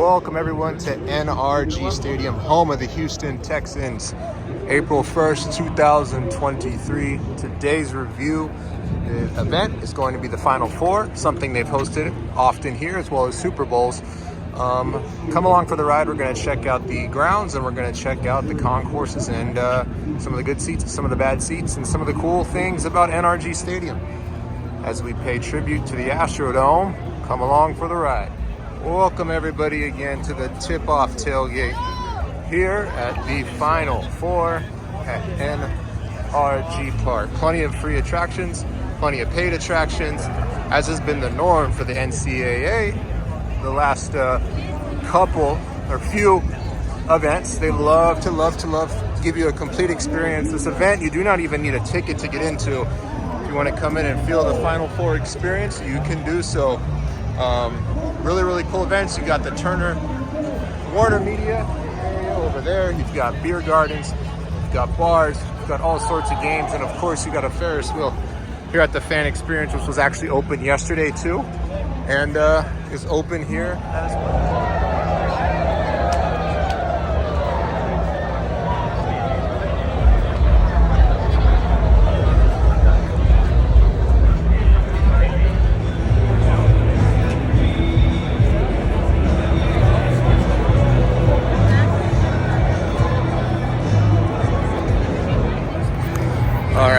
welcome everyone to NRG Stadium, home of the Houston Texans. April 1st, 2023. Today's review event is going to be the Final Four, something they've hosted often here, as well as Super Bowls. Come along for the ride. We're going to check out the grounds, and we're going to check out the concourses and some of the good seats, some of the bad seats, and some of the cool things about NRG Stadium as we pay tribute to the Astrodome. Come along for the ride. Welcome everybody again to the tip-off tailgate here at the Final Four at NRG Park. Plenty of free attractions, plenty of paid attractions, as has been the norm for the NCAA the last couple or few events. They love to give you a complete experience. This event, you do not even need a ticket to get into. If you want to come in and feel the Final Four experience, you can do so. Really cool events. You got the Turner Warner Media area over there. You've got beer gardens, you've got bars, you've got all sorts of games, and of course you got a Ferris wheel here at the Fan Experience, which was actually open yesterday too, and is open here as well.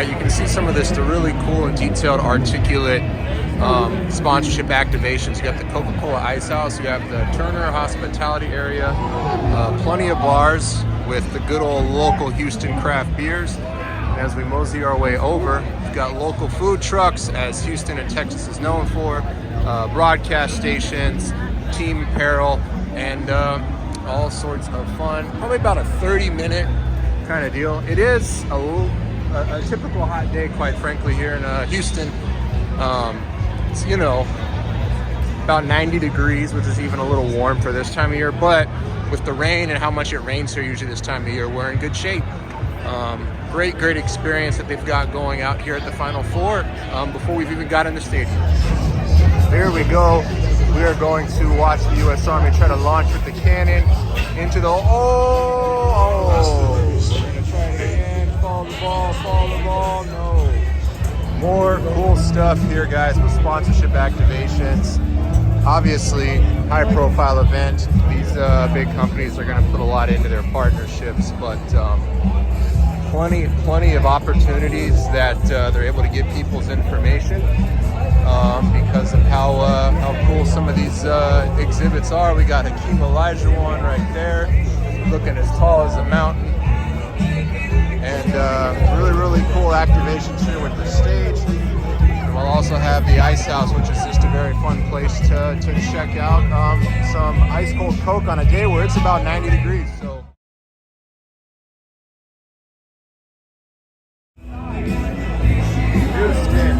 You can see some of this, the really cool and detailed, articulate sponsorship activations. You got the Coca-Cola Ice House, you have the Turner Hospitality area, plenty of bars with the good old local Houston craft beers. And as we mosey our way over, you've got local food trucks, as Houston and Texas is known for, broadcast stations, team apparel, and all sorts of fun. Probably about a 30-minute kind of deal. It is a typical hot day, quite frankly, here in Houston. It's, about 90 degrees, which is even a little warm for this time of year. But with the rain and how much it rains here usually this time of year, we're in good shape. Great experience that they've got going out here at the Final Four before we've even got in the stadium. Here we go. We are going to watch the U.S. Army try to launch with the cannon into the... Follow the ball, no. More cool stuff here, guys, with sponsorship activations. Obviously, high-profile event. These big companies are going to put a lot into their partnerships, but plenty of opportunities that they're able to give people's information because of how cool some of these exhibits are. We got Hakeem Elijah one right there, looking as tall as a mountain. And really cool activations here with the stage. And we'll also have the Ice House, which is just a very fun place to check out some ice cold Coke on a day where it's about 90 degrees. So Houston,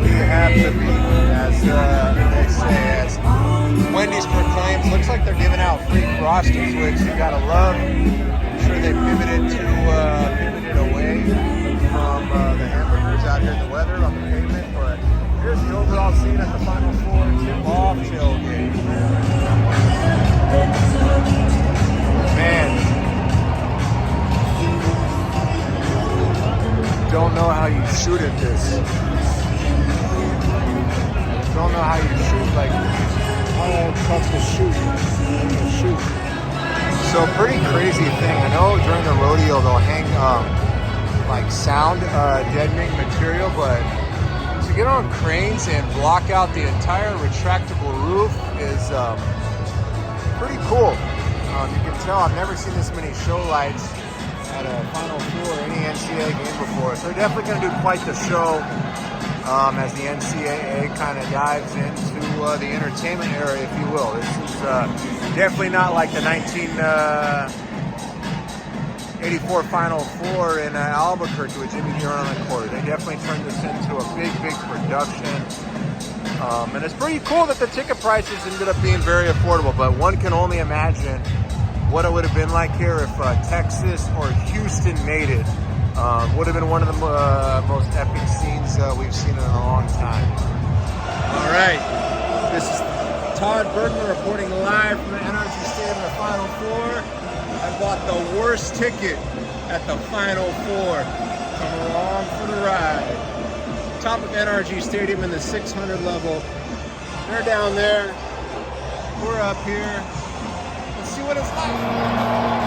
we have to be, as they say, as Wendy's proclaims. Looks like they're giving out free Frosties, which you gotta love. I'm sure they pivoted away from the hamburgers out here in the weather on the pavement, but here's the overall scene at the Final Four tip-off tailgate. Man, don't know how you shoot at this. Don't know how you shoot, like how tough to shoot. So pretty crazy thing. I know during the rodeo they'll hang like sound deadening material, but to get on cranes and block out the entire retractable roof is pretty cool. You can tell I've never seen this many show lights at a Final Four or any NCAA game before. So they're definitely going to do quite the show as the NCAA kind of dives into the entertainment area, if you will. This is definitely not like the 1984 Final Four in Albuquerque with Jimmy Durant on the court. They definitely turned this into a big production. And it's pretty cool that the ticket prices ended up being very affordable, but one can only imagine what it would have been like here if Texas or Houston made it. Would have been one of the most epic scenes we've seen in a long time. All right, this is Todd Bergman reporting live from the NRG Stadium in the Final Four. I bought the worst ticket at the Final Four. Come along for the ride. Top of NRG Stadium in the 600 level. They're down there. We're up here. Let's see what it's like.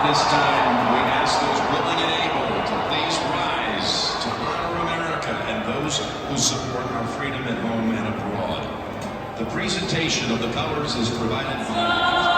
This time, we ask those willing and able to please rise to honor America and those who support our freedom at home and abroad. The presentation of the colors is provided by...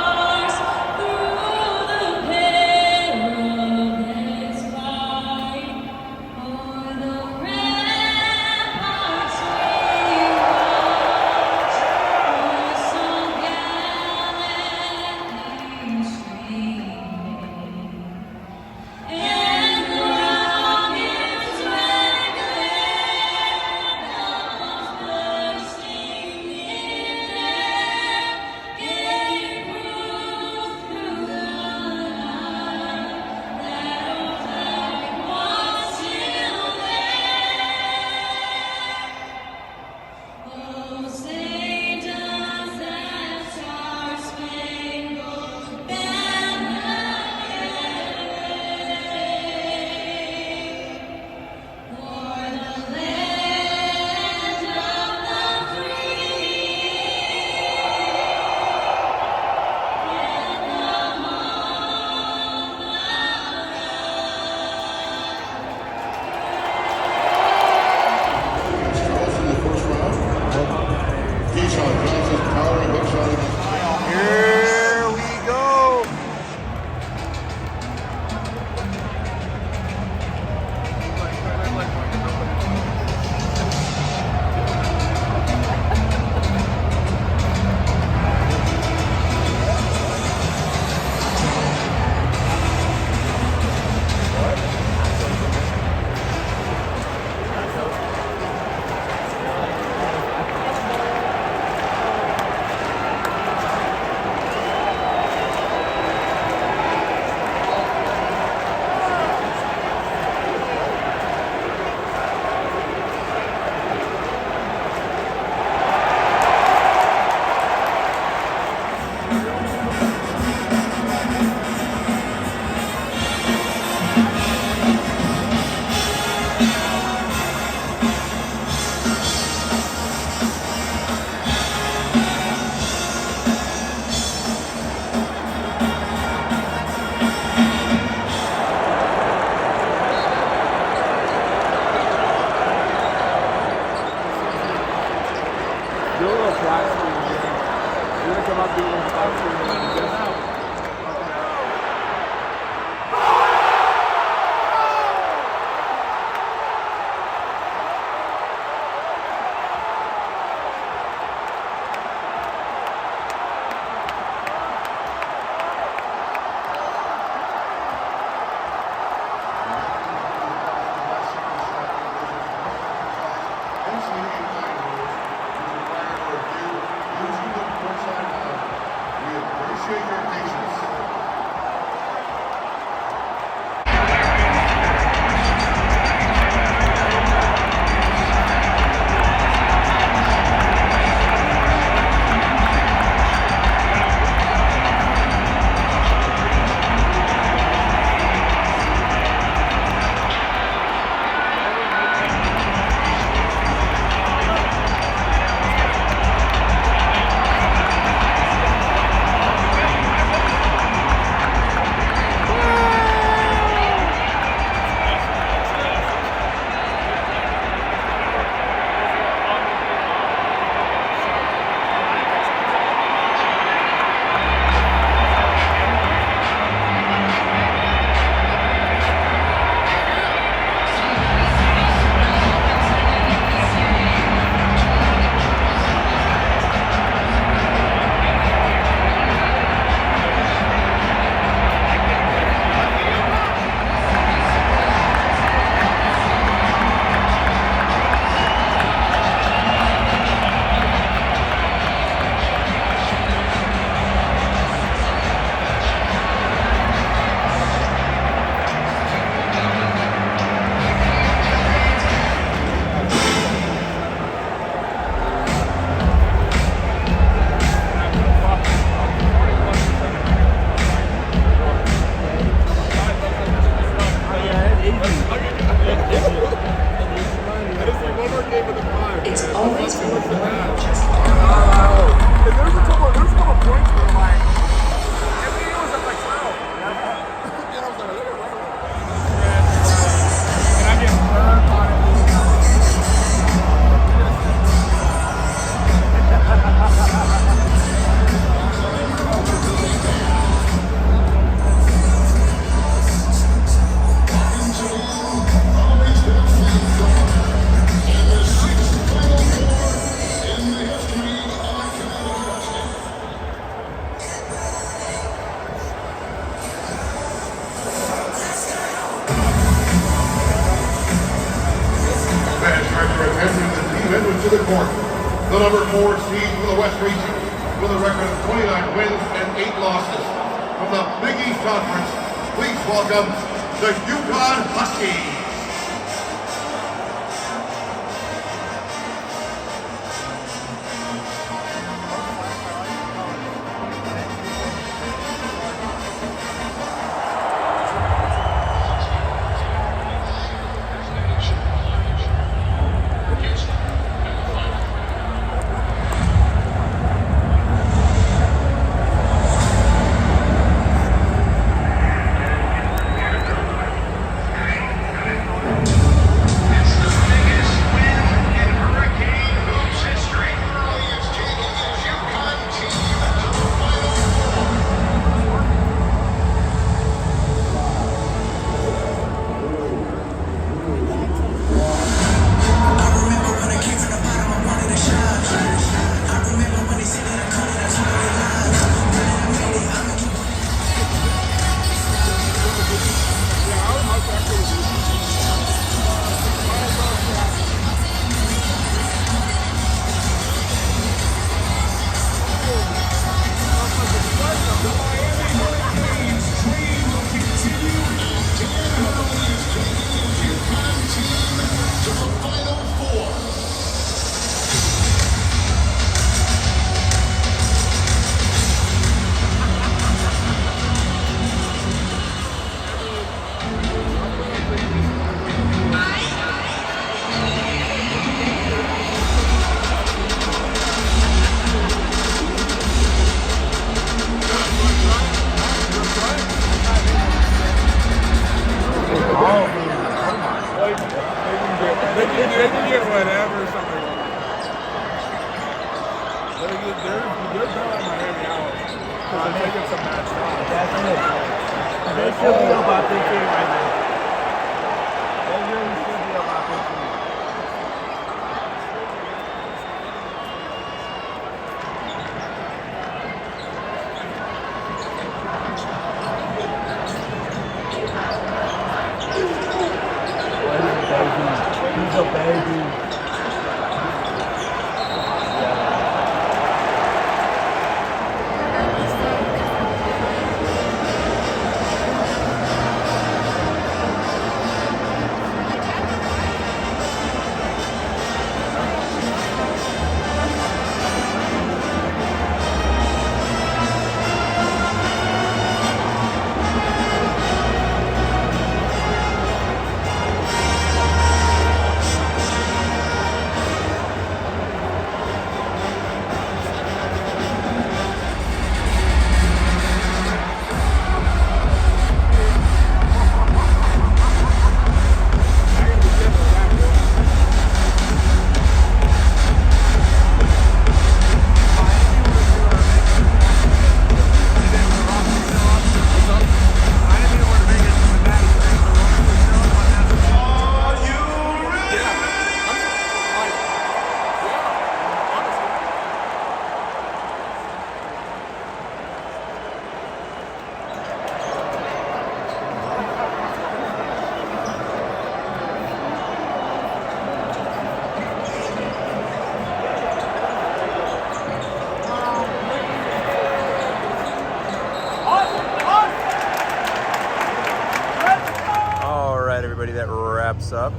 to the court, the number 4 seed from the West region, with a record of 29 wins and 8 losses. From the Big East Conference, please welcome the Yukon Huskies. They can get whatever or something. They're telling Miami out because they're taking some match time. That's it. They should be about 15 right now. They really should be about 15. He's a baby. Everybody, that wraps up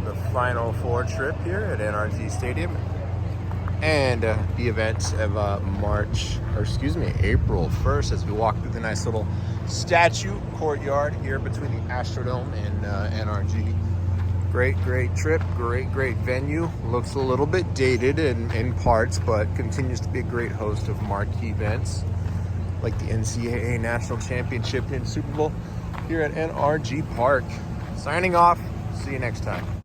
the Final Four trip here at NRG Stadium and the events of April 1st as we walk through the nice little statue courtyard here between the Astrodome and NRG. Great trip, great venue. Looks a little bit dated in parts, but continues to be a great host of marquee events like the NCAA National Championship and Super Bowl here at NRG Park. Signing off. See you next time.